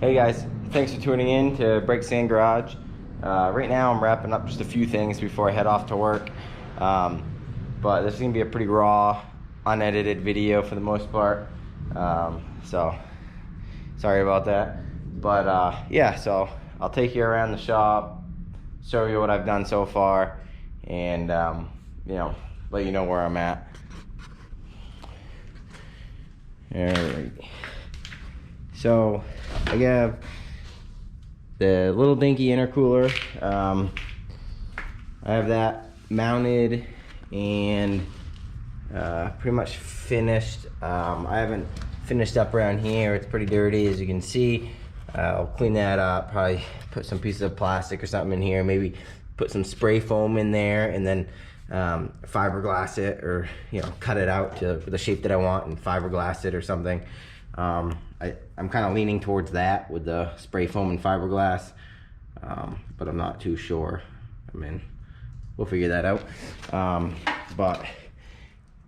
Hey guys, thanks for tuning in to Break Sand Garage. Right now I'm wrapping up just a few things before I head off to work. But this is going to be a pretty raw, unedited video for the most part. So sorry about that. But yeah, so I'll take you around the shop, show you what I've done so far, and you know, let you know where I'm at. Alright. So I have the little dinky intercooler. I have that mounted and pretty much finished. I haven't finished up around here. It's pretty dirty, as you can see. I'll clean that up, probably put some pieces of plastic or something in here, maybe put some spray foam in there, and then fiberglass it, or cut it out to the shape that I want and fiberglass it or something. I'm kind of leaning towards that with the spray foam and fiberglass, but I'm not too sure. I mean, we'll figure that out. But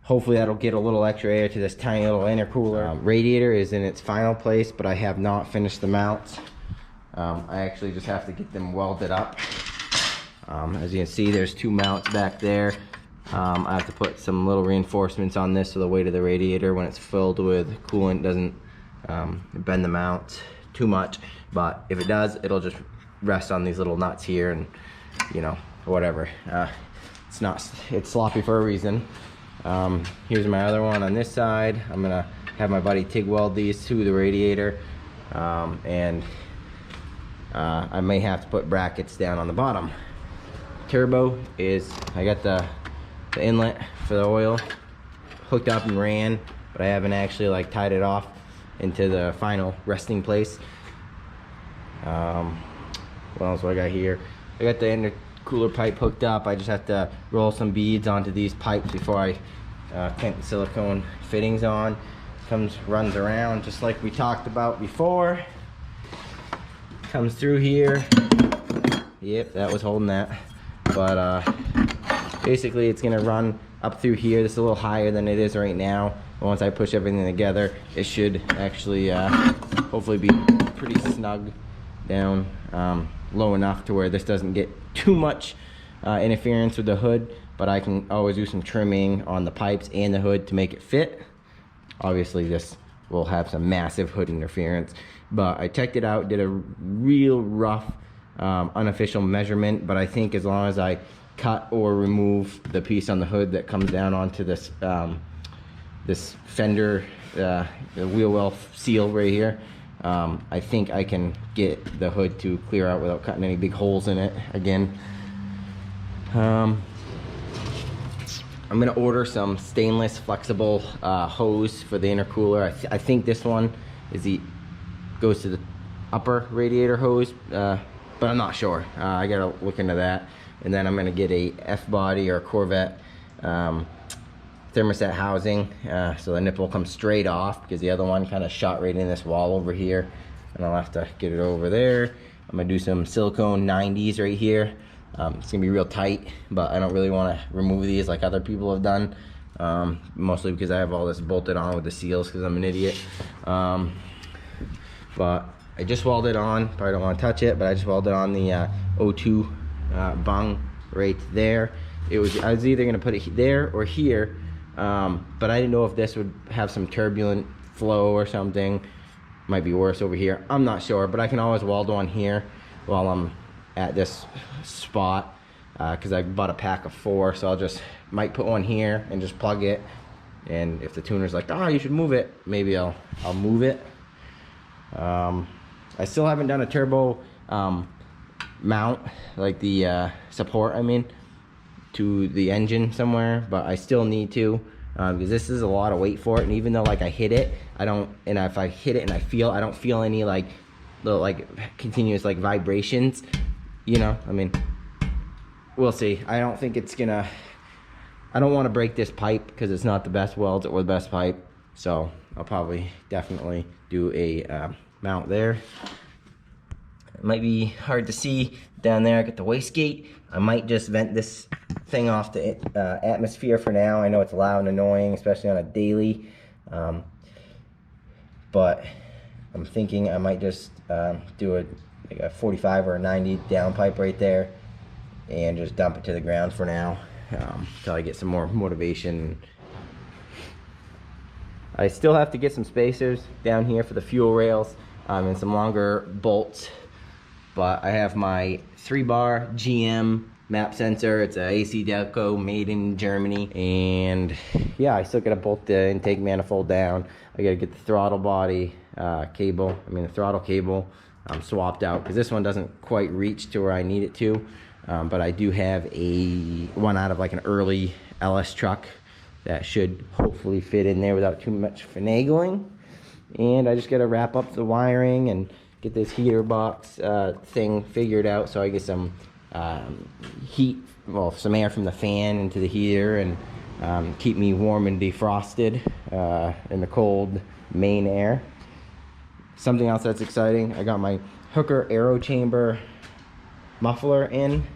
hopefully that'll get a little extra air to this tiny little intercooler. Radiator is in its final place, but I have not finished the mounts. I actually just have to get them welded up. As you can see, there's two mounts back there. I have to put some little reinforcements on this so the weight of the radiator when it's filled with coolant doesn't bend the mount too much. But if it does, it'll just rest on these little nuts here, and whatever. It's sloppy for a reason. Here's my other one on this side. I'm gonna have my buddy TIG weld these to the radiator, and I may have to put brackets down on the bottom. Turbo is, I got the inlet for the oil hooked up and ran, but I haven't actually tied it off into the final resting place. What else do I got here? I got the intercooler pipe hooked up. I just have to roll some beads onto these pipes before I clamp the silicone fittings on. Runs around just like we talked about before. Comes through here. Yep, that was holding that. But basically it's gonna run up through here. This is a little higher than it is right now. But once I push everything together, it should actually hopefully be pretty snug down low enough to where this doesn't get too much interference with the hood. But I can always do some trimming on the pipes and the hood to make it fit. Obviously this will have some massive hood interference, but I checked it out, did a real rough unofficial measurement, but I think as long as I cut or remove the piece on the hood that comes down onto this this fender, the wheel well seal right here, I think I can get the hood to clear out without cutting any big holes in it again. I'm gonna order some stainless flexible hose for the intercooler. I think this one goes to the upper radiator hose, but I'm not sure. I gotta look into that. And then I'm gonna get a F-body or a Corvette thermostat housing, so the nipple comes straight off, because the other one kind of shot right in this wall over here, and I'll have to get it over there. I'm gonna do some silicone 90s right here. It's gonna be real tight, but I don't really want to remove these like other people have done, mostly because I have all this bolted on with the seals because I'm an idiot. But I just welded on, probably don't want to touch it, but I just welded on the O2 bung right there. I was either gonna put it there or here, but I didn't know if this would have some turbulent flow or something. Might be worse over here, I'm not sure, but I can always weld one here while I'm at this spot, because I bought a pack of 4, so might put one here and just plug it, and if the tuner's like, oh, you should move it, maybe I'll move it. I still haven't done a turbo mount, like the support, I mean, to the engine somewhere, but I still need to, because this is a lot of weight for it. And even though I hit it, and if I hit it and I don't feel any little continuous vibrations, I mean, we'll see. I don't think it's gonna, I don't want to break this pipe because it's not the best welds or the best pipe, so I'll probably definitely do a mount there. It might be hard to see down there. I got the wastegate. I might just vent this thing off the atmosphere for now. I know it's loud and annoying, especially on a daily, but I'm thinking I might just do like a 45 or a 90 downpipe right there and just dump it to the ground for now until I get some more motivation. I still have to get some spacers down here for the fuel rails and some longer bolts, but I have my 3-bar GM map sensor. It's a AC Delco made in Germany, and yeah, I still gotta bolt the intake manifold down. I gotta get the throttle body the throttle cable swapped out, because this one doesn't quite reach to where I need it to, but I do have one out of like an early LS truck that should hopefully fit in there without too much finagling. And I just gotta wrap up the wiring and get this heater box thing figured out so I get some some air from the fan into the heater and keep me warm and defrosted in the cold main air. Something else that's exciting, I got my Hooker aero chamber muffler in.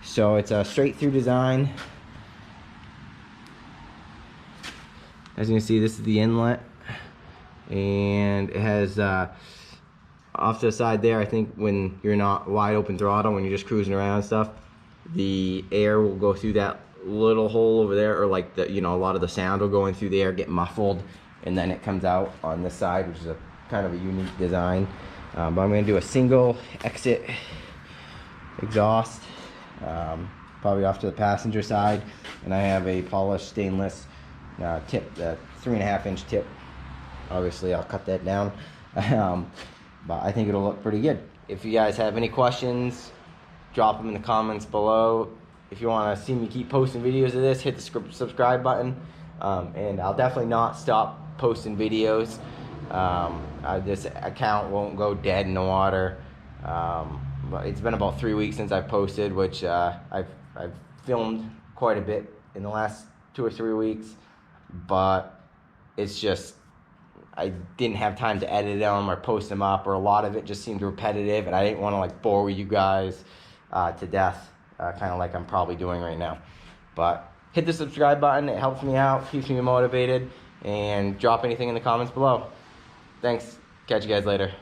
So it's a straight through design. As you can see, this is the inlet, and it has off to the side there, I think when you're not wide open throttle, when you're just cruising around and stuff, the air will go through that little hole over there, or like a lot of the sound will go in through there, get muffled, and then it comes out on this side, which is a kind of a unique design. But I'm going to do a single exit exhaust, probably off to the passenger side, and I have a polished stainless tip, the 3.5-inch tip. Obviously I'll cut that down. But I think it'll look pretty good. If you guys have any questions, drop them in the comments below. If you want to see me keep posting videos of this, hit the subscribe button, and I'll definitely not stop posting videos. This account won't go dead in the water. But it's been about 3 weeks since I've posted, which I've filmed quite a bit in the last 2 or 3 weeks, but it's just I didn't have time to edit them or post them up, or a lot of it just seemed repetitive, and I didn't want to like bore you guys to death, kind of like I'm probably doing right now. But hit the subscribe button, it helps me out, keeps me motivated, and drop anything in the comments below. Thanks, catch you guys later.